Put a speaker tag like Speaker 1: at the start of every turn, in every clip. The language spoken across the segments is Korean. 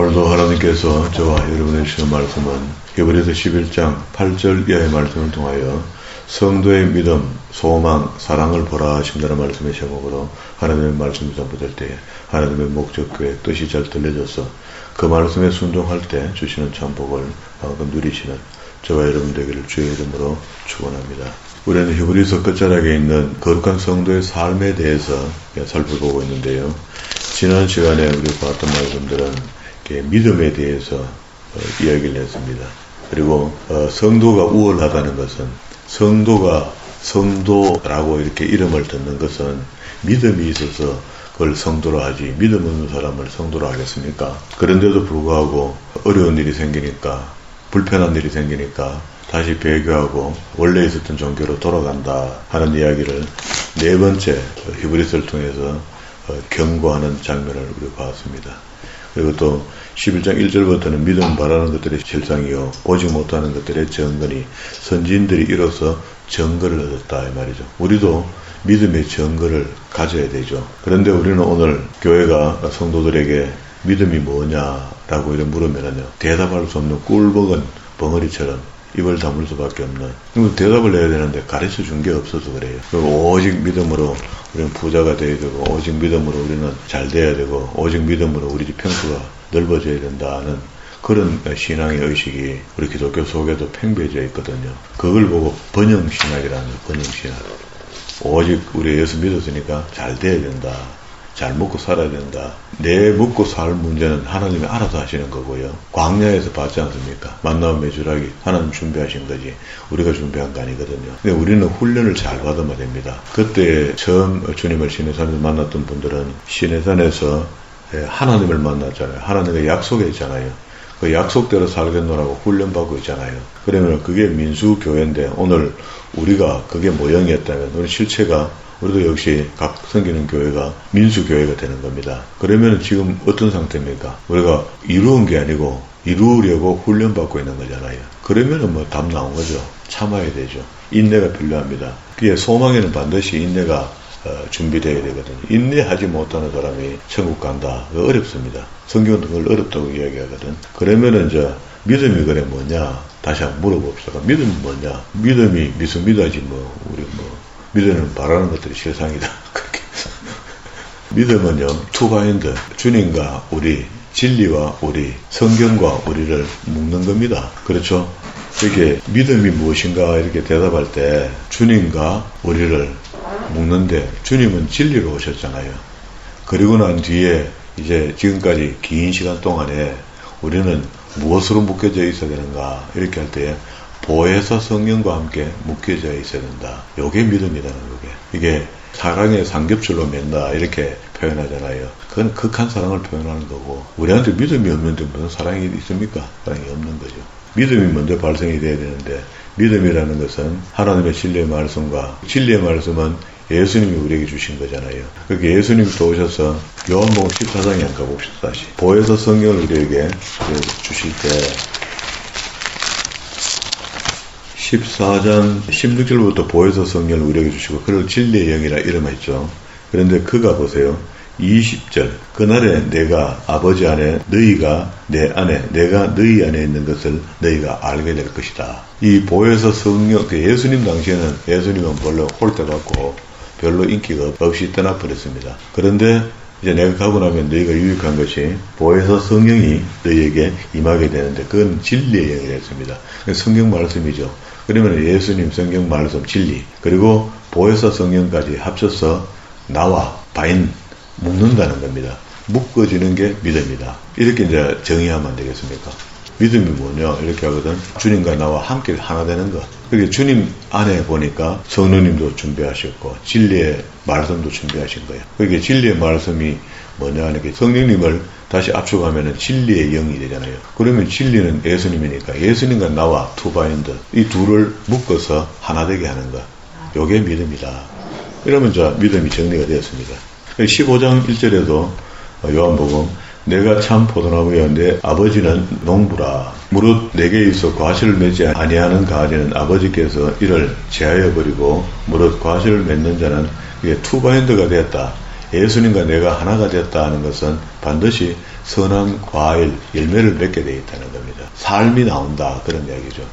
Speaker 1: 오늘도 하나님께서 저와 여러분의 주시는 말씀은 히브리서 11장 8절 이하의 말씀을 통하여 성도의 믿음, 소망, 사랑을 보라 하신다는 말씀의 제목으로 하나님의 말씀을 전부될 때에 하나님의 목적, 계획, 뜻이 잘 들려져서 그 말씀에 순종할 때 주시는 참복을 방금 누리시는 저와 여러분 되기를 주의 이름으로 축원합니다. 우리는 히브리서 끝자락에 있는 거룩한 성도의 삶에 대해서 살펴보고 있는데요. 지난 시간에 우리 봤던 말씀들은 믿음에 대해서 이야기를 했습니다. 그리고 성도가 우월하다는 것은 성도라고 이렇게 이름을 듣는 것은 믿음이 있어서 그걸 성도로 하지 믿음 없는 사람을 성도로 하겠습니까? 그런데도 불구하고 어려운 일이 생기니까 불편한 일이 생기니까 다시 배교하고 원래 있었던 종교로 돌아간다 하는 이야기를 네 번째 히브리서를 통해서 경고하는 장면을 우리 봤습니다. 그리고 또 11장 1절부터는 믿음 바라는 것들의 실상이요 보지 못하는 것들의 증거니 선지인들이 이로써 증거를 얻었다 이 말이죠. 우리도 믿음의 증거를 가져야 되죠. 그런데 우리는 오늘 교회가 성도들에게 믿음이 뭐냐라고 이렇게 물으면요 대답할 수 없는 꿀먹은 벙어리처럼 입을 다물 수밖에 없는. 대답을 해야 되는데 가르쳐 준 게 없어서 그래요. 오직 믿음으로 우리는 부자가 돼야 되고, 오직 믿음으로 우리는 잘 돼야 되고, 오직 믿음으로 우리 집 평수가 넓어져야 된다는 그런 신앙의 의식이 우리 기독교 속에도 팽배해져 있거든요. 그걸 보고 번영신학이라는 거예요. 번영신학. 오직 우리 예수 믿었으니까 잘 돼야 된다. 잘 먹고 살아야 된다. 내 먹고 살 문제는 하나님이 알아서 하시는 거고요. 광야에서 봤지 않습니까? 만나와 메주라기 하나님 준비하신 거지 우리가 준비한 거 아니거든요. 근데 우리는 훈련을 잘 받으면 됩니다. 그때 처음 주님을 시내산에서 만났던 분들은 시내산에서 하나님을 만났잖아요. 하나님의 약속했잖아요. 그 약속대로 살겠노라고 훈련받고 있잖아요. 그러면 그게 민수교회인데 오늘 우리가 그게 모형이었다면 우리 실체가 우리도 역시 각 섬기는 교회가 민수교회가 되는 겁니다. 그러면 지금 어떤 상태입니까? 우리가 이루은 게 아니고 이루려고 훈련받고 있는 거잖아요. 그러면은 뭐 답 나온 거죠. 참아야 되죠. 인내가 필요합니다. 그게 소망에는 반드시 인내가 준비되어야 되거든요. 인내하지 못하는 사람이 천국 간다. 그거 어렵습니다. 성경은 그걸 어렵다고 이야기하거든. 그러면은 믿음이 그래 뭐냐? 다시 한번 물어봅시다. 믿음이 뭐냐? 믿음이 미수미다지 우리 믿음은 바라는 것들이 세상이다. 그렇게. 믿음은요, 투바인드, 주님과 우리, 진리와 우리, 성경과 우리를 묶는 겁니다. 그렇죠? 이게 믿음이 무엇인가 이렇게 대답할 때 주님과 우리를 묶는데 주님은 진리로 오셨잖아요. 그리고 난 뒤에 이제 지금까지 긴 시간 동안에 우리는 무엇으로 묶여져 있어야 되는가 이렇게 할 때 보혜사 성령과 함께 묶여져 있어야 된다. 요게 믿음이라는 거게. 이게 사랑의 삼겹줄로 맨다 이렇게 표현하잖아요. 그건 극한 사랑을 표현하는 거고 우리한테 믿음이 없는데 무슨 사랑이 있습니까? 사랑이 없는 거죠. 믿음이 먼저 발생이 돼야 되는데 믿음이라는 것은 하나님의 진리의 말씀과 진리의 말씀은 예수님이 우리에게 주신 거잖아요. 그렇게 예수님이 또 오셔서 요한복음 14장에 한번 가봅시다. 다시 보혜사 성령을 우리에게 주실 때 14장 16절부터 보혜사 성령을 우리에게 주시고 그를 진리의 영이라 이름했죠. 그런데 그가 보세요. 20절 그날에 내가 아버지 안에 너희가 내 안에 내가 너희 안에 있는 것을 너희가 알게 될 것이다. 이 보혜사 성령 예수님 당시에는 예수님은 별로 홀대받고 별로 인기가 없이 떠나버렸습니다. 그런데 이제 내가 가고 나면 너희가 유익한 것이 보혜사 성령이 너희에게 임하게 되는데 그건 진리의 영이라 했습니다. 성경 말씀이죠. 그러면 예수님 성경 말씀 진리 그리고 보혜사 성령까지 합쳐서 나와 바인 묶는다는 겁니다. 묶어지는 게 믿음이다. 이렇게 이제 정의하면 되겠습니까? 믿음이 뭐냐 이렇게 하거든. 주님과 나와 함께 하나 되는 것. 그렇게 주님 안에 보니까 성령님도 준비하셨고 진리의 말씀도 준비하신 거예요. 그렇게 진리의 말씀이 뭐냐 이렇게 성령님을 다시 압축하면 진리의 영이 되잖아요. 그러면 진리는 예수님이니까 예수님과 나와 투바인드 이 둘을 묶어서 하나 되게 하는 것. 요게 믿음이다. 이러면 믿음이 정리가 되었습니다. 15장 1절에도 요한복음 내가 참 포도나무여 내 아버지는 농부라. 무릇 내게 있어 과실을 맺지 아니하는 가지는 아버지께서 이를 제하여 버리고 무릇 과실을 맺는 자는 이게 투바인드가 되었다. 예수님과 내가 하나가 되었다 하는 것은 반드시 선한 과일, 열매를 맺게 되어 있다는 겁니다. 삶이 나온다. 그런 이야기죠.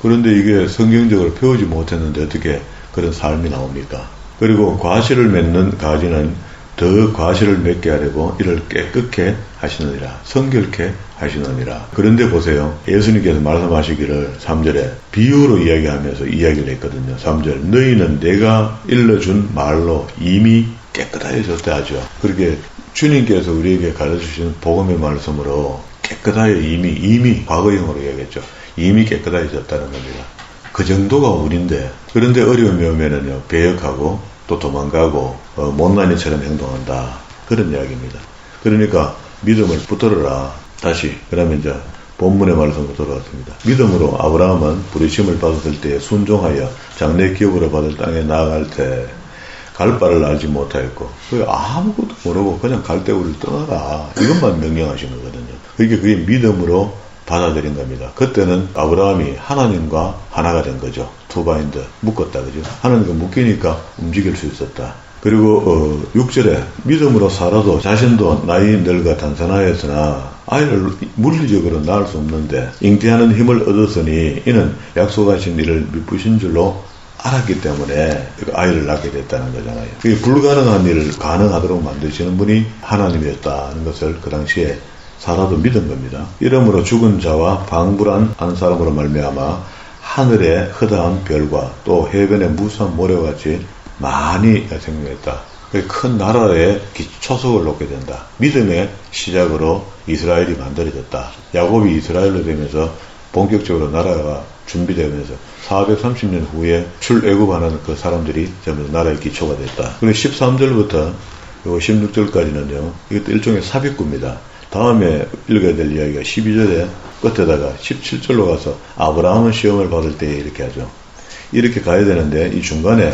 Speaker 1: 그런데 이게 성경적으로 배우지 못했는데 어떻게 그런 삶이 나옵니까? 그리고 과실을 맺는 가지는 더 과실을 맺게 하려고 이를 깨끗게 하시느니라. 성결케 하시느니라. 그런데 보세요. 예수님께서 말씀하시기를 3절에 비유로 이야기하면서 이야기를 했거든요. 3절 너희는 내가 일러준 말로 이미 깨끗하여졌다 하죠. 그렇게 주님께서 우리에게 가르쳐주신 복음의 말씀으로 깨끗하여 이미 과거형으로 이야기했죠. 이미 깨끗해졌다는 겁니다. 그 정도가 우리인데 그런데 어려움이 오면은요 배역하고 또 도망가고 못난이처럼 행동한다. 그런 이야기입니다. 그러니까 믿음을 붙들어라. 다시 그러면 이제 본문의 말씀으로 돌아왔습니다. 믿음으로 아브라함은 부르심을 받았을 때 순종하여 장래 기업으로 받을 땅에 나아갈 때 갈 바를 알지 못하였고 아무것도 모르고 그냥 갈대우를 떠나라. 이것만 명령하신 거거든요. 그게 믿음으로 받아들인 겁니다. 그때는 아브라함이 하나님과 하나가 된 거죠. 투바인드 묶었다 그죠. 하나님과 묶이니까 움직일 수 있었다. 그리고 6절에 믿음으로 살아도 자신도 나이 늙어 단산하였으나 아이를 물리적으로 낳을 수 없는데 잉태하는 힘을 얻었으니 이는 약속하신 일을 미쁘신 줄로 알았기 때문에 아이를 낳게 됐다는 거잖아요. 불가능한 일을 가능하도록 만드시는 분이 하나님이었다는 것을 그 당시에 사라도 믿은 겁니다. 이러므로 죽은 자와 방불한 한 사람으로 말미암아 하늘의 허다한 별과 또 해변의 무수한 모래같이 많이 생명했다. 큰 나라의 초석을 놓게 된다. 믿음의 시작으로 이스라엘이 만들어졌다. 야곱이 이스라엘로 되면서 본격적으로 나라가 준비되면서 430년 후에 출애굽하는 그 사람들이 전부 나라의 기초가 됐다. 그리고 13절부터 16절까지는요. 이것도 일종의 삽입구입니다. 다음에 읽어야 될 이야기가 12절에 끝에다가 17절로 가서 아브라함은 시험을 받을 때 이렇게 하죠. 이렇게 가야 되는데 이 중간에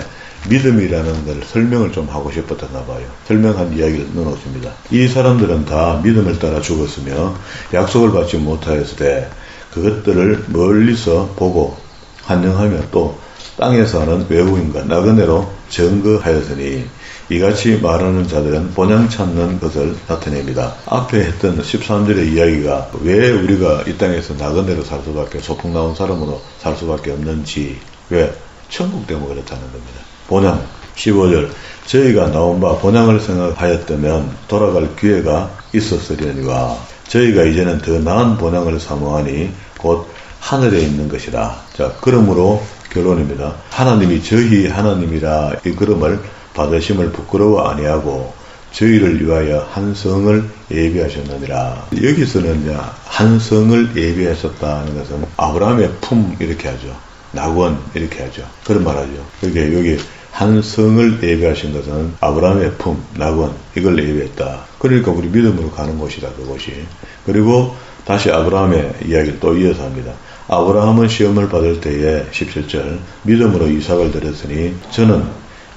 Speaker 1: 믿음이라는 걸 설명을 좀 하고 싶었나 봐요. 설명한 이야기를 넣어놓습니다. 이 사람들은 다 믿음을 따라 죽었으며 약속을 받지 못하였을 때 그것들을 멀리서 보고 환영하며 또 땅에서 하는 외국인과 나그네로 증거하였으니 이같이 말하는 자들은 본향 찾는 것을 나타냅니다. 앞에 했던 13절의 이야기가 왜 우리가 이 땅에서 나그네로 살 수밖에 소풍 나온 사람으로 살 수밖에 없는지 왜? 천국 때문에 그렇다는 겁니다. 본향 15절 저희가 나온 바 본향을 생각하였다면 돌아갈 기회가 있었으려니와 저희가 이제는 더 나은 본향을 사모하니 곧 하늘에 있는 것이라. 자, 그러므로 결론입니다. 하나님이 저희 하나님이라 이 그름을 받으심을 부끄러워 아니하고 저희를 위하여 한 성을 예비하셨느니라. 여기서는 한 성을 예비하셨다는 것은 아브라함의 품 이렇게 하죠. 낙원 이렇게 하죠. 그런 말하죠. 여기 한 성을 예비하신 것은 아브라함의 품, 낙원 이걸 예비했다. 그러니까 우리 믿음으로 가는 곳이다. 그곳이. 그리고 다시 아브라함의 이야기를 또 이어서 합니다. 아브라함은 시험을 받을 때에 17절 믿음으로 이삭을 드렸으니 저는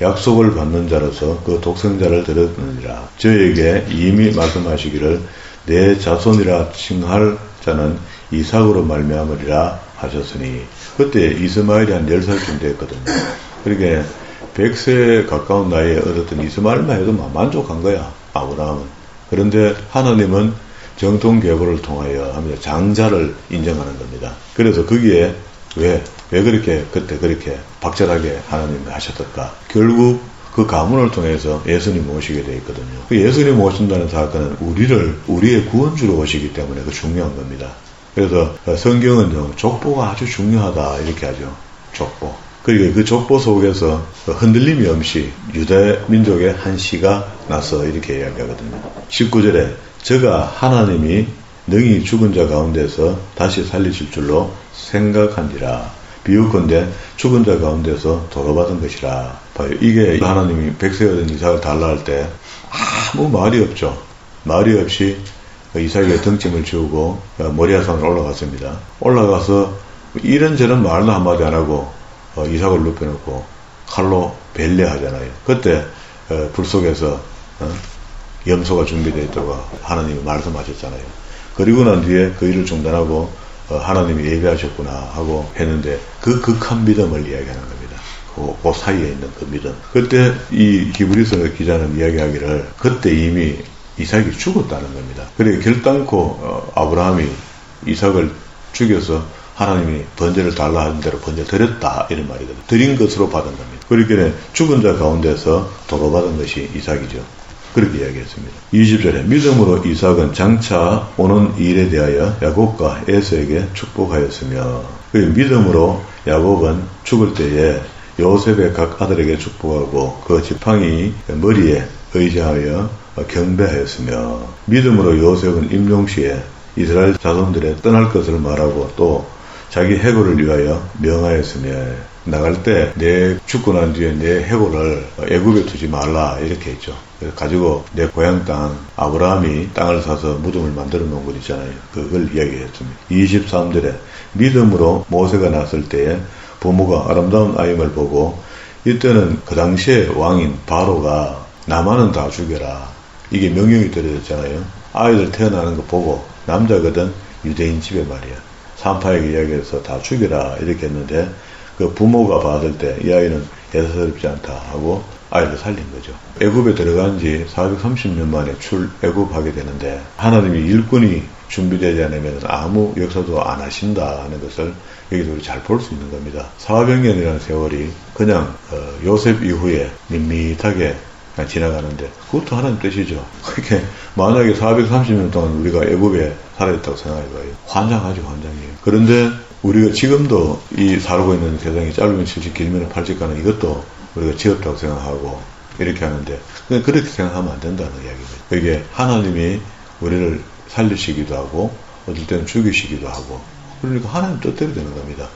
Speaker 1: 약속을 받는 자로서 그 독생자를 드렸느니라. 저에게 이미 말씀하시기를 내 자손이라 칭할 자는 이삭으로 말미암으리라 하셨으니 그때 이스마엘이 한 10살쯤 됐거든요. 그러니까 100세 가까운 나이에 얻었던 이스마엘만 해도 만족한 거야. 아브라함은. 그런데 하나님은 정통계보를 통하여 하면서 장자를 인정하는 겁니다. 그래서 거기에 왜 그렇게 그때 그렇게 박절하게 하나님이 하셨을까? 결국 그 가문을 통해서 예수님 모시게 되어 있거든요. 그 예수님 모신다는 사건은 우리의 구원주로 오시기 때문에 그 중요한 겁니다. 그래서 성경은요 족보가 아주 중요하다 이렇게 하죠. 족보. 그리고 그 족보 속에서 흔들림이 없이 유대 민족의 한 씨가 나서 이렇게 이야기하거든요. 19절에 저가 하나님이 능히 죽은 자 가운데서 다시 살리실 줄로 생각한지라. 비유컨대 죽은 자 가운데서 도로받은 것이라. 봐요. 이게 하나님이 100세가 된 이삭을 달라 할 때 아무 말이 없죠. 말이 없이 이삭에게 등짐을 지우고 모리아산으로 올라갔습니다. 올라가서 이런저런 말도 한마디 안 하고 이삭을 눕혀놓고 칼로 벨레하잖아요. 그때 불 속에서 염소가 준비되어 있다고 하나님이 말씀하셨잖아요. 그리고 난 뒤에 그 일을 중단하고 하나님이 예배하셨구나 하고 했는데 그 극한 믿음을 이야기하는 겁니다. 그 사이에 있는 그 믿음. 그때 이 히브리서 기자는 이야기하기를 그때 이미 이삭이 죽었다는 겁니다. 그래 결단코 아브라함이 이삭을 죽여서 하나님이 번제를 달라 하는 대로 번제 드렸다 이런 말이거든요. 드린 것으로 받은 겁니다. 그렇게 죽은 자 가운데서 도로받은 것이 이삭이죠. 그렇게 이야기했습니다. 20절에 믿음으로 이삭은 장차 오는 일에 대하여 야곱과 에서에게 축복하였으며, 그 믿음으로 야곱은 죽을 때에 요셉의 각 아들에게 축복하고 그 지팡이 머리에 의지하여 경배하였으며, 믿음으로 요셉은 임종시에 이스라엘 자손들의 떠날 것을 말하고 또 자기 해고를 위하여 명하였으며, 나갈 때 내 죽고 난 뒤에 내 해고를 애굽에 두지 말라 이렇게 했죠. 그래서 가지고 내 고향 땅, 아브라함이 땅을 사서 무덤을 만들어 놓은 것 있잖아요. 그걸 이야기했습니다. 23절에 믿음으로 모세가 났을 때에 부모가 아름다운 아임을 보고, 이때는 그 당시에 왕인 바로가 남한은 다 죽여라 이게 명령이 떨어졌잖아요. 아이들 태어나는 거 보고, 남자거든 유대인 집에 말이야, 산파에게 이야기해서 다 죽여라 이렇게 했는데, 그 부모가 받을 때 이 아이는 예사스럽지 않다 하고 아이를 살린 거죠. 애굽에 들어간 지 430년 만에 출애굽하게 되는데, 하나님이 일꾼이 준비되지 않으면 아무 역사도 안 하신다 하는 것을 여기서 우리 잘 볼 수 있는 겁니다. 400년이라는 세월이 그냥 요셉 이후에 밋밋하게 그냥 지나가는데, 그것도 하나님 뜻이죠. 그렇게 만약에 430년 동안 우리가 애굽에 살아있다고 생각해봐요. 환장하죠, 환장이에요. 그런데 우리가 지금도 이 살고 있는 세상이 짧으면 70, 길면 80 가는 이것도 우리가 지었다고 생각하고 이렇게 하는데, 그냥 그렇게 생각하면 안 된다는 이야기입니다. 이게 하나님이 우리를 살리시기도 하고 어떨 때는 죽이시기도 하고, 그러니까 하나님 뜻대로 되는 겁니다.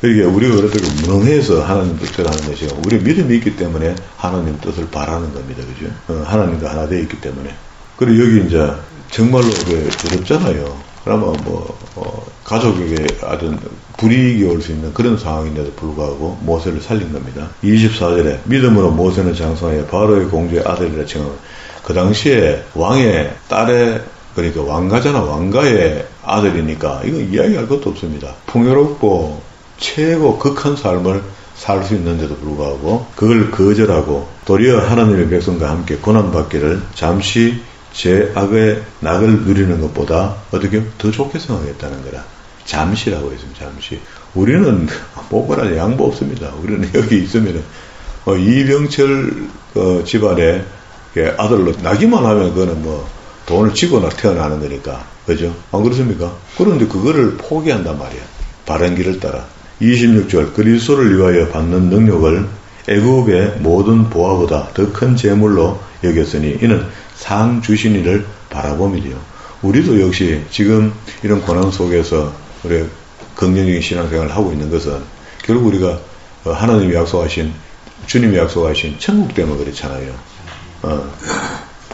Speaker 1: 이게 우리가 그렇다고 무능해서 하나님 뜻대로 하는 것이, 우리 믿음이 있기 때문에 하나님 뜻을 바라는 겁니다. 그죠? 하나님과 하나 되어 있기 때문에. 그리고 여기 이제 정말로 두렵잖아요. 그러면 가족에게 아주 불이익이 올 수 있는 그런 상황인데도 불구하고 모세를 살린 겁니다. 24절에 믿음으로 모세는 장성하여 바로의 공주의 아들이라 칭하고, 그 당시에 왕의 딸의, 그러니까 왕가잖아, 왕가의 아들이니까 이건 이야기할 것도 없습니다. 풍요롭고 최고 극한 삶을 살 수 있는데도 불구하고 그걸 거절하고 도리어 하나님의 백성과 함께 고난받기를 잠시 제 악의 낙을 누리는 것보다 어떻게 더 좋게 생각했다는 거라. 잠시라고 했습니다. 잠시. 우리는 뭐라 양보 없습니다. 우리는 여기 있으면 이병철 집안의 아들로 나기만 하면 그거는 뭐 돈을 쥐거나 태어나는 거니까, 그죠? 안 그렇습니까? 그런데 그거를 포기한단 말이야. 바른 길을 따라. 26절 그리스도를 위하여 받는 능력을 애굽의 모든 보화보다 더 큰 재물로 여겼으니 이는 상 주신 이를 바라봄이리요. 우리도 역시 지금 이런 고난 속에서 우리 긍정적인 신앙생활을 하고 있는 것은 결국 우리가 하나님이 약속하신, 주님이 약속하신 천국 때문에 그렇잖아요.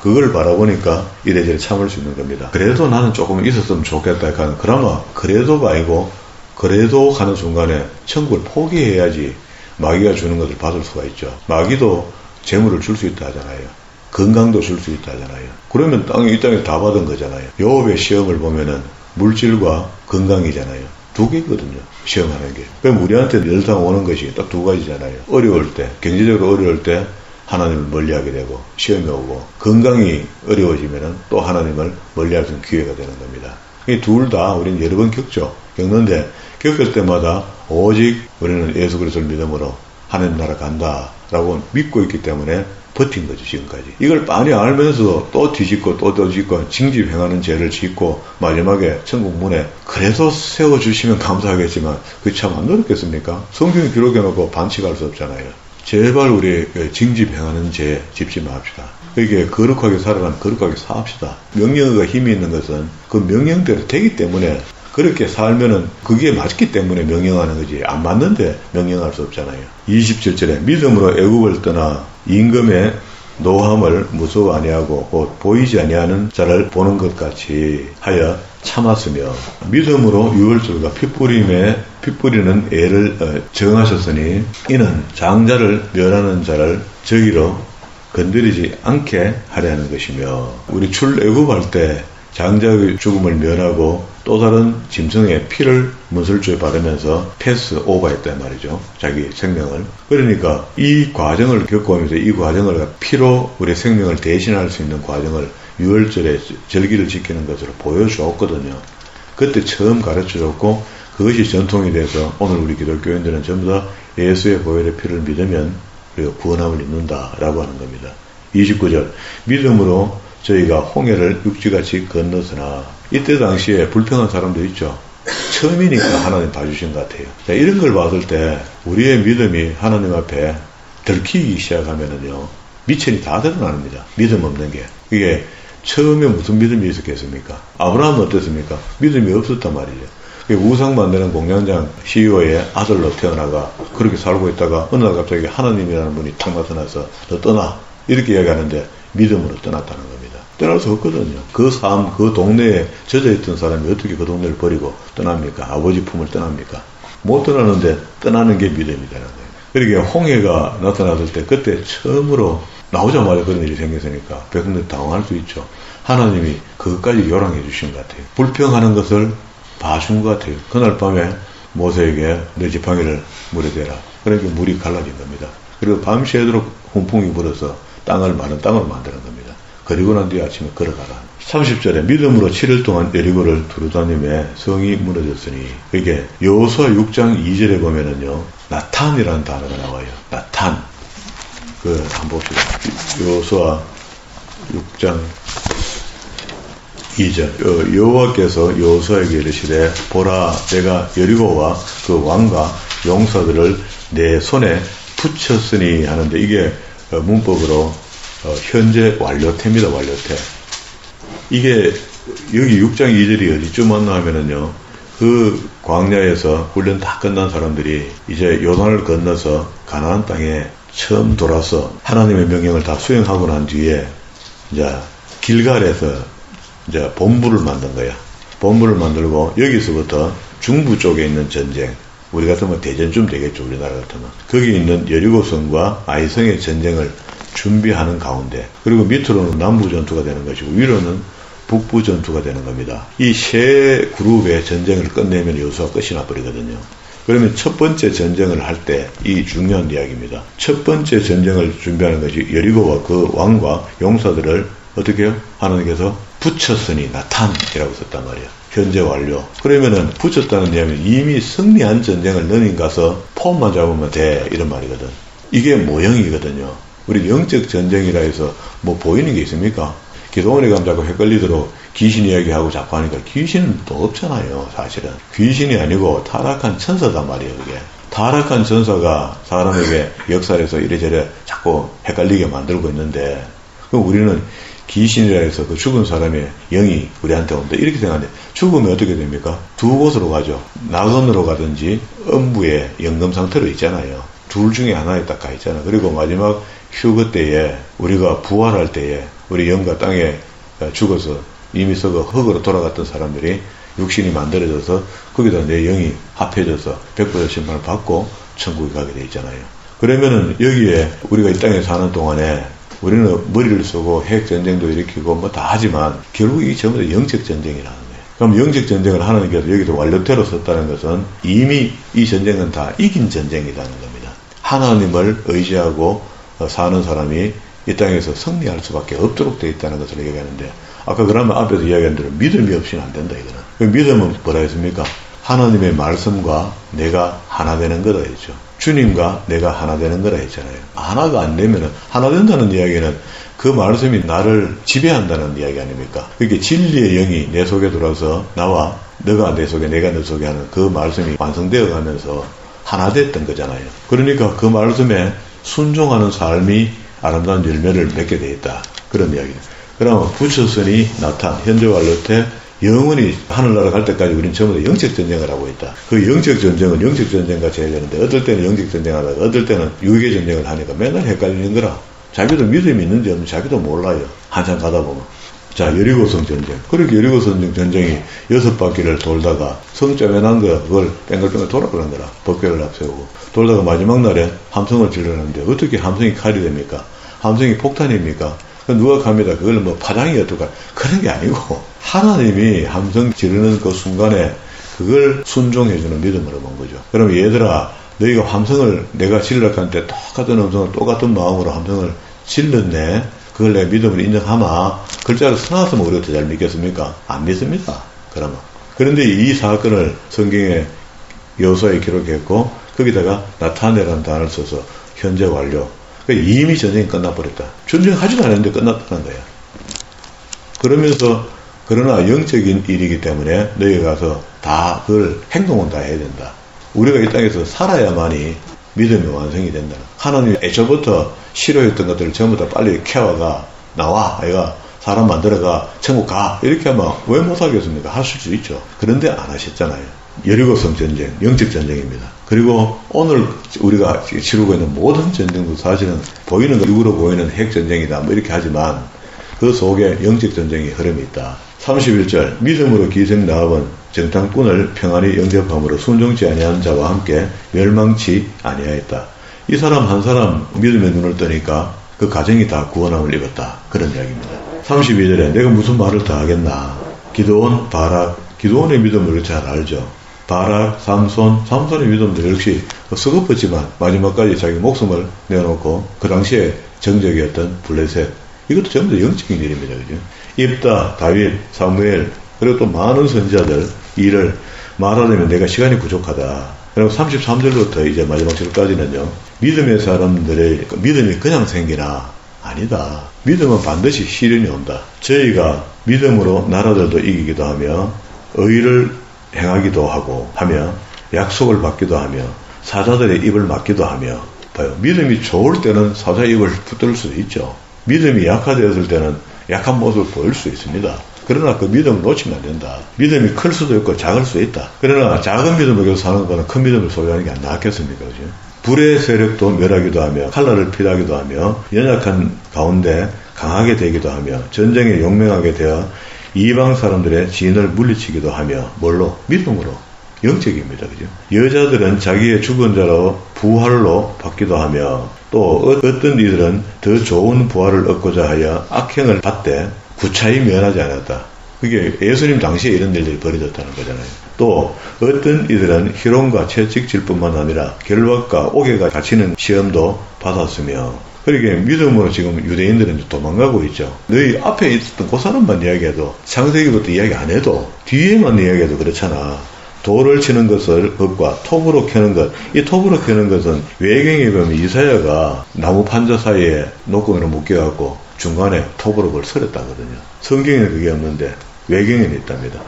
Speaker 1: 그걸 바라보니까 이래저래 참을 수 있는 겁니다. 그래도 나는 조금 있었으면 좋겠다 하는, 그나마 그래도가 아니고 그래도 하는 순간에 천국을 포기해야지 마귀가 주는 것을 받을 수가 있죠. 마귀도 재물을 줄 수 있다 하잖아요. 건강도 줄 수 있다 하잖아요. 그러면 이 땅에 다 받은 거잖아요. 욥의 시험을 보면은 물질과 건강이잖아요. 두 개거든요. 시험하는 게. 그럼 우리한테 늘상 오는 것이 딱 두 가지잖아요. 어려울 때, 경제적으로 어려울 때 하나님을 멀리하게 되고 시험이 오고, 건강이 어려워지면은 또 하나님을 멀리할 수 있는 기회가 되는 겁니다. 이 둘 다 우리는 여러 번 겪는데 겪을 때마다 오직 우리는 예수 그리스도를 믿음으로 하나님 나라 간다라고 믿고 있기 때문에 버틴 거죠, 지금까지. 이걸 많이 알면서 또 뒤집고 또 뒤집고 징집 행하는 죄를 짓고 마지막에 천국 문에 그래서 세워주시면 감사하겠지만 그게 참 안 어렵겠습니까? 성경에 기록해놓고 반칙할 수 없잖아요. 제발 우리 징집 행하는 죄 짓지 맙시다. 이게 거룩하게 살아가면 거룩하게 삽시다. 명령어가 힘이 있는 것은 그 명령대로 되기 때문에, 그렇게 살면은 그게 맞기 때문에 명령하는 거지, 안 맞는데 명령할 수 없잖아요. 27절에 믿음으로 애굽을 떠나 임금의 노함을 무서워 아니하고 곧 보이지 아니하는 자를 보는 것 같이 하여 참았으며, 믿음으로 유월절과 핏뿌리는 애를 정하셨으니 이는 장자를 멸하는 자를 저기로 건드리지 않게 하려는 것이며, 우리 출애굽할 때 장자의 죽음을 면하고 또 다른 짐승의 피를 문설주에 바르면서 패스 오버했단 말이죠. 자기 생명을. 그러니까 이 과정을 겪어오면서 이 과정을 피로 우리 생명을 대신할 수 있는 과정을 유월절에 절기를 지키는 것으로 보여주었거든요. 그때 처음 가르쳐줬고 그것이 전통이 돼서 오늘 우리 기독교인들은 전부 다 예수의 보혈의 피를 믿으면 우리가 구원함을 입는다라고 하는 겁니다. 29절 믿음으로 저희가 홍해를 육지같이 건너서나 이때 당시에 불평한 사람도 있죠. 처음이니까 하나님 봐주신 것 같아요. 자, 이런 걸 봤을 때 우리의 믿음이 하나님 앞에 들키기 시작하면은요 미천이 다 드러납니다. 믿음 없는 게. 이게 처음에 무슨 믿음이 있었겠습니까? 아브라함은 어땠습니까? 믿음이 없었단 말이죠. 우상 만드는 공장장 CEO의 아들로 태어나가 그렇게 살고 있다가 어느 날 갑자기 하나님이라는 분이 탁 나타나서 너 떠나 이렇게 이야기하는데 믿음으로 떠났다는 겁니다. 떠날 수 없거든요. 그 삶, 그 동네에 젖어있던 사람이 어떻게 그 동네를 버리고 떠납니까? 아버지 품을 떠납니까? 못 떠나는데 떠나는 게 믿음이 되는 거예요. 그러니까 홍해가 나타났을 때 그때 처음으로 나오자마자 그런 일이 생겼으니까 백성들이 당황할 수 있죠. 하나님이 그것까지 요랑해 주신 것 같아요. 불평하는 것을 봐준 것 같아요. 그날 밤에 모세에게 내 지팡이를 물에 대라. 그러니까 물이 갈라진 겁니다. 그리고 밤새도록 훈풍이 불어서 많은 땅을 만드는 겁니다. 그리고 난 뒤에 아침에 걸어가라. 30절에 믿음으로 7일 동안 여리고를 두루다니며 성이 무너졌으니 이게 여호수아 6장 2절에 보면은요 나탄이라는 단어가 나와요. 나탄. 한번 봅시다. 여호수아 6장 2절 여호와께서 여호수아에게 이르시되 보라 내가 여리고와 그 왕과 용사들을 내 손에 붙였으니 하는데 이게 문법으로 현재 완료태입니다. 완료태. 이게 여기 6장 2절이 어디쯤 왔나 하면은요 그 광야에서 훈련 다 끝난 사람들이 이제 요단을 건너서 가나안 땅에 처음 돌아서 하나님의 명령을 다 수행하고 난 뒤에 이제 길갈에서 이제 본부를 만든 거야. 본부를 만들고 여기서부터 중부 쪽에 있는 전쟁, 우리 같으면 대전쯤 되겠죠. 우리나라 같으면. 거기 있는 여리고성과 아이성의 전쟁을 준비하는 가운데 그리고 밑으로는 남부 전투가 되는 것이고 위로는 북부 전투가 되는 겁니다. 이 세 그룹의 전쟁을 끝내면 여호수아 끝이 나버리거든요. 그러면 첫 번째 전쟁을 할 때 이 중요한 이야기입니다. 첫 번째 전쟁을 준비하는 것이 여리고와 그 왕과 용사들을 어떻게 해요? 하나님께서 붙였으니 나탄이라고 썼단 말이에요. 현재 완료. 그러면은 붙였다는 이야기는 이미 승리한 전쟁을 너님 가서 폼만 잡으면 돼 이런 말이거든. 이게 모형이거든요. 우리 영적 전쟁이라 해서 뭐 보이는 게 있습니까? 기도원에 가면 자꾸 헷갈리도록 귀신 이야기하고 자꾸 하니까 귀신은 또 없잖아요. 사실은 귀신이 아니고 타락한 천사단 말이에요. 그게 타락한 천사가 사람에게 역사에서 이래저래 자꾸 헷갈리게 만들고 있는데 그럼 우리는 귀신이라 해서 그 죽은 사람의 영이 우리한테 온다 이렇게 생각하는데 죽으면 어떻게 됩니까? 두 곳으로 가죠. 낙원으로 가든지 음부의 영금 상태로 있잖아요. 둘 중에 하나에 딱 가 있잖아. 그리고 마지막 휴거 때에 우리가 부활할 때에 우리 영과 땅에 죽어서 이미 썩어 흙으로 돌아갔던 사람들이 육신이 만들어져서 거기다 내 영이 합해져서 100% 심판을 받고 천국에 가게 돼 있잖아요. 그러면은 여기에 우리가 이 땅에 사는 동안에 우리는 머리를 쓰고 핵전쟁도 일으키고 뭐 다 하지만 결국 이 전부 다 영적 전쟁이라는 거예요. 그럼 영적 전쟁을 하나님께서 여기도 완료태로 썼다는 것은 이미 이 전쟁은 다 이긴 전쟁이라는 겁니다. 하나님을 의지하고 사는 사람이 이 땅에서 승리할 수밖에 없도록 되어 있다는 것을 얘기하는데 아까 그러면 앞에서 이야기한 대로 믿음이 없이는 안 된다 이거는. 그 믿음은 뭐라 했습니까? 하나님의 말씀과 내가 하나 되는 거다 했죠. 주님과 내가 하나 되는 거라 했잖아요. 하나가 안 되면은 하나 된다는 이야기는 그 말씀이 나를 지배한다는 이야기 아닙니까? 그렇게 진리의 영이 내 속에 들어와서 나와 너가 내 속에 내가 너 속에 하는 그 말씀이 완성되어 가면서 하나 됐던 거잖아요. 그러니까 그 말씀에 순종하는 삶이 아름다운 열매를 맺게 돼 있다. 그런 이야기예요. 그러면 붙였으니 나탄 현재 완료태 영원히 하늘나라 갈 때까지 우리는 전부 다 영적 전쟁을 하고 있다. 그 영적 전쟁은 영적 전쟁같이 해야 되는데 어떨 때는 영적 전쟁을 하다가 어떨 때는 유익의 전쟁을 하니까 맨날 헷갈리는 거라. 자기도 믿음이 있는지 없는지 자기도 몰라요. 한참 가다 보면. 자, 여리고성 전쟁. 그렇게 여리고성 전쟁이 6바퀴를 돌다가 성점에 난 거 그걸 뺑글뺑글 돌아가는 거라. 법궤를 앞세우고. 돌다가 마지막 날에 함성을 질러놨는데 어떻게 함성이 칼이 됩니까? 함성이 폭탄입니까? 누가 갑니다. 그걸 뭐 파장이 어떨까? 그런 게 아니고 하나님이 함성 지르는 그 순간에 그걸 순종해주는 믿음으로 본 거죠. 그럼 얘들아 너희가 함성을 내가 질러갈 때 똑같은 음성을 똑같은 마음으로 함성을 질렀네. 그걸 내 믿음을 인정하마. 글자를 써놨으면 우리가 더 잘 믿겠습니까? 안 믿습니다. 그러면. 그런데 이 사건을 성경에 여호수아에 기록했고 거기다가 나타내라는 단어를 써서 현재 완료. 그러니까 이미 전쟁이 끝나버렸다. 전쟁하지도 않았는데 끝났다는 거야. 그러면서 그러나 영적인 일이기 때문에 너희가 가서 다 그걸 행동은 다 해야 된다. 우리가 이 땅에서 살아야만이 믿음이 완성이 된다. 하나님이 애초부터 싫어했던 것들을 전부 다 빨리 캐와가 나와. 아이가 사람 만들어가 천국 가. 이렇게 하면 왜 못하겠습니까? 하실 수 있죠. 그런데 안 하셨잖아요. 여리고성 전쟁, 영적 전쟁입니다. 그리고 오늘 우리가 치르고 있는 모든 전쟁도 사실은 보이는 것, 육으로 보이는 핵 전쟁이다. 뭐 이렇게 하지만 그 속에 영적 전쟁의 흐름이 있다. 31절 믿음으로 기생 나압은 정탐꾼을 평안히 영접함으로 순종치 아니한 자와 함께 멸망치 아니하였다. 이 사람 한 사람 믿음의 눈을 뜨니까 그 가정이 다 구원함을 입었다. 그런 이야기입니다. 32절에 내가 무슨 말을 더 하겠나. 기드온, 바락, 기드온의 믿음을 잘 알죠. 바락, 삼손의 믿음들 역시 서글펐지만 마지막까지 자기 목숨을 내놓고 그 당시에 정적이었던 블레셋. 이것도 전부 다 영적인 일입니다. 그죠? 입다, 다윗, 사무엘, 그리고 또 많은 선지자들 일을 말하려면 내가 시간이 부족하다. 그리고 33절부터 이제 마지막 절까지는요. 믿음의 사람들의 믿음이 그냥 생기나? 아니다. 믿음은 반드시 시련이 온다. 저희가 믿음으로 나라들도 이기기도 하며 의를 행하기도 하며 약속을 받기도 하며 사자들의 입을 막기도 하며 봐요. 믿음이 좋을 때는 사자의 입을 붙들 수도 있죠. 믿음이 약화되었을 때는 약한 모습을 보일 수 있습니다. 그러나 그 믿음을 놓치면 안 된다. 믿음이 클 수도 있고 작을 수 있다. 그러나 작은 믿음을 계속 사는 것보다 큰 믿음을 소유하는 게 안 낫겠습니까? 그죠? 불의 세력도 멸하기도 하며 칼날을 피하기도 하며 연약한 가운데 강하게 되기도 하며 전쟁에 용맹하게 되어 이방 사람들의 지인을 물리치기도 하며 뭘로? 믿음으로. 영적입니다. 그죠? 여자들은 자기의 죽은 자로 부활로 받기도 하며 또 어떤 이들은 더 좋은 부활을 얻고자 하여 악행을 받되 구차히 면하지 않았다. 그게 예수님 당시에 이런 일들이 벌어졌다는 거잖아요. 또 어떤 이들은 희롱과 채찍질뿐만 아니라 결박과 옥에가 갇히는 시험도 받았으며 그러게 믿음으로 지금 유대인들은 도망가고 있죠. 너희 앞에 있었던 그 사람만 이야기해도 창세기부터 이야기 안 해도 뒤에만 이야기해도 그렇잖아. 돌을 치는 것과 톱으로 캐는 것. 이 톱으로 캐는 것은 외경에 보면 이사야가 나무 판자 사이에 노끈으로 묶여갖고 중간에 톱으로 그걸 설었다거든요. 성경에는 그게 없는데 외경에는 있답니다.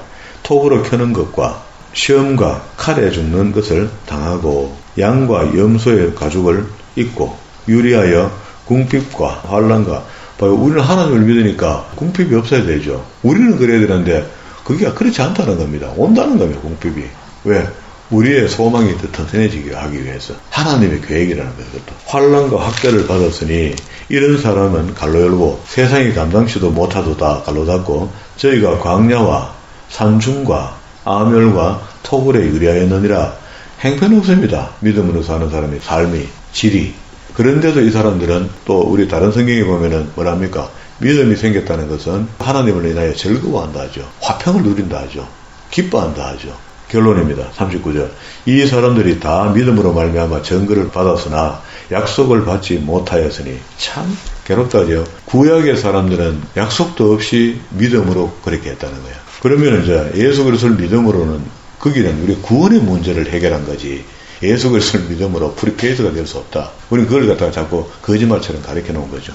Speaker 1: 톱으로 캐는 것과 시험과 칼에 죽는 것을 당하고 양과 염소의 가죽을 입고 유리하여 궁핍과 환난과 봐요. 우리는 하나님을 믿으니까 궁핍이 없어야 되죠. 우리는 그래야 되는데 그게 그렇지 않다는 겁니다. 온다는 겁니다. 궁핍이. 왜? 우리의 소망이 더 튼튼해지게 하기 위해서. 하나님의 계획이라는 거예요. 그것도. 환난과 학대를 받았으니 이런 사람은 갈로 열고 세상이 감당치도 못하도다 갈로 닫고 저희가 광야와 산중과 아멸과 토굴에 의뢰하였느니라. 행편없습니다. 믿음으로 사는 사람의 삶이 질이. 그런데도 이 사람들은 또 우리 다른 성경에 보면은 뭐랍니까? 믿음이 생겼다는 것은 하나님을 인하여 즐거워한다 하죠. 화평을 누린다 하죠. 기뻐한다 하죠. 결론입니다. 39절. 이 사람들이 다 믿음으로 말미암아 증거를 받았으나 약속을 받지 못하였으니 참 괴롭다죠. 구약의 사람들은 약속도 없이 믿음으로 그렇게 했다는 거예요. 그러면 이제 예수 그리스도를 믿음으로는 그 길은 우리 구원의 문제를 해결한 거지. 예수 그리스도를 믿음으로 프리페이스가 될 수 없다. 우리는 그걸 갖다가 자꾸 거짓말처럼 가르쳐 놓은 거죠.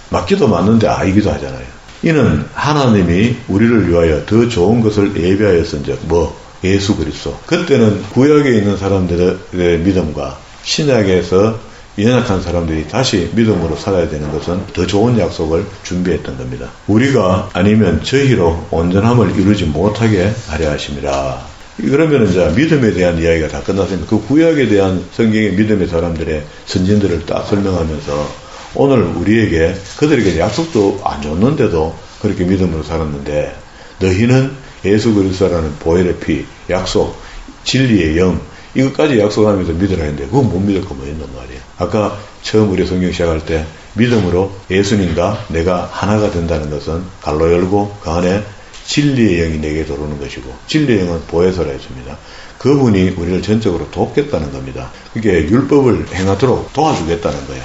Speaker 1: 맞기도 맞는데 아니기도 하잖아요. 이는 하나님이 우리를 위하여 더 좋은 것을 예비하였은즉 뭐 예수 그리스도. 그때는 구약에 있는 사람들의 믿음과 신약에서 연약한 사람들이 다시 믿음으로 살아야 되는 것은 더 좋은 약속을 준비했던 겁니다. 우리가 아니면 저희로 온전함을 이루지 못하게 하려 하심이라. 그러면 이제 믿음에 대한 이야기가 다 끝났습니다. 그 구약에 대한 성경의 믿음의 사람들의 선진들을 딱 설명하면서 오늘 우리에게 그들에게 약속도 안 줬는데도 그렇게 믿음으로 살았는데 너희는 예수 그리스도라는 보혈의 피, 약속, 진리의 영 이것까지 약속하면서 믿으라 했는데 그건 못 믿을 거 뭐 있단 말이에요. 아까 처음 우리 성경 시작할 때 믿음으로 예수님과 내가 하나가 된다는 것은 갈로 열고 그 안에 진리의 영이 내게 들어오는 것이고 진리의 영은 보혜사라 했습니다. 그분이 우리를 전적으로 돕겠다는 겁니다. 그게 율법을 행하도록 도와주겠다는 거예요.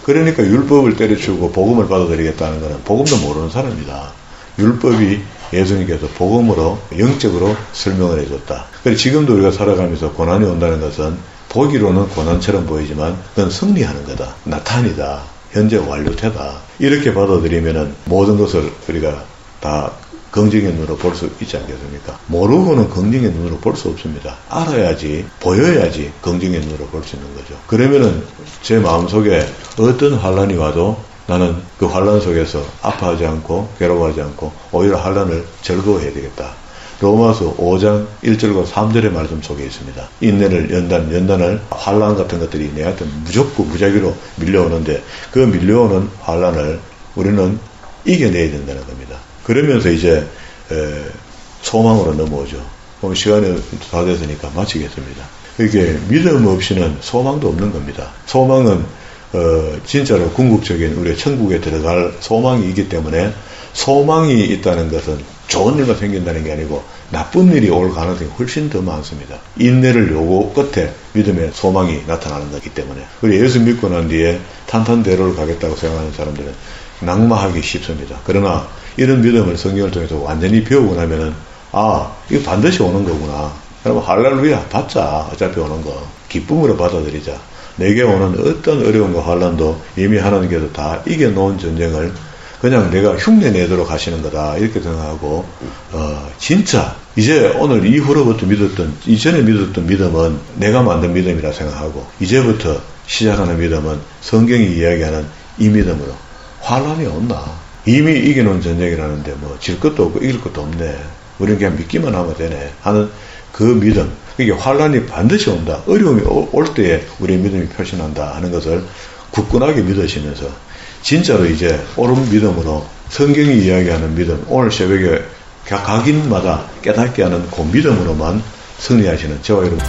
Speaker 1: 그러니까 율법을 때려치우고 복음을 받아들이겠다는 것은 복음도 모르는 사람이다. 율법이 예수님께서 복음으로 영적으로 설명을 해줬다. 그래서 지금도 우리가 살아가면서 고난이 온다는 것은 보기로는 고난처럼 보이지만 그건 승리하는 거다. 나타이다. 현재 완료되다. 이렇게 받아들이면은 모든 것을 우리가 다 긍정의 눈으로 볼 수 있지 않겠습니까? 모르고는 긍정의 눈으로 볼 수 없습니다. 알아야지, 보여야지 긍정의 눈으로 볼 수 있는 거죠. 그러면은 제 마음속에 어떤 환란이 와도 나는 그 환란 속에서 아파하지 않고 괴로워하지 않고 오히려 환란을 즐거워해야 되겠다. 로마서 5장 1절과 3절의 말씀 속에 있습니다. 인내를 연단을 환란 같은 것들이 내한테 무작위로 밀려오는데 그 밀려오는 환란을 우리는 이겨내야 된다는 겁니다. 그러면서 이제 소망으로 넘어오죠. 그럼 시간이 다 됐으니까 마치겠습니다. 이게 믿음 없이는 소망도 없는 겁니다. 소망은 진짜로 궁극적인 우리의 천국에 들어갈 소망이 있기 때문에 소망이 있다는 것은 좋은 일만 생긴다는 게 아니고 나쁜 일이 올 가능성이 훨씬 더 많습니다. 인내를 요구 끝에 믿음의 소망이 나타나는 거기 때문에 우리 예수 믿고 난 뒤에 탄탄대로를 가겠다고 생각하는 사람들은 낙마하기 쉽습니다. 그러나 이런 믿음을 성경을 통해서 완전히 배우고 나면은 이거 반드시 오는 거구나. 여러분 할렐루야 받자. 어차피 오는 거 기쁨으로 받아들이자. 내게 오는 어떤 어려움과 환난도 이미 하나님께서 다 이겨놓은 전쟁을 그냥 내가 흉내내도록 하시는 거다 이렇게 생각하고 진짜 이제 오늘 이후로부터 이전에 믿었던 믿음은 내가 만든 믿음이라 생각하고 이제부터 시작하는 믿음은 성경이 이야기하는 이 믿음으로 환난이 온다. 이미 이겨놓은 전쟁이라는데 뭐 질 것도 없고 이길 것도 없네. 우리는 그냥 믿기만 하면 되네 하는 그 믿음. 이게 환난이 반드시 온다. 어려움이 올 때에 우리의 믿음이 표시난다 하는 것을 굳건하게 믿으시면서 진짜로 이제 옳은 믿음으로 성경이 이야기하는 믿음, 오늘 새벽에 각인마다 깨닫게 하는 그 믿음으로만 승리하시는 저와 여러분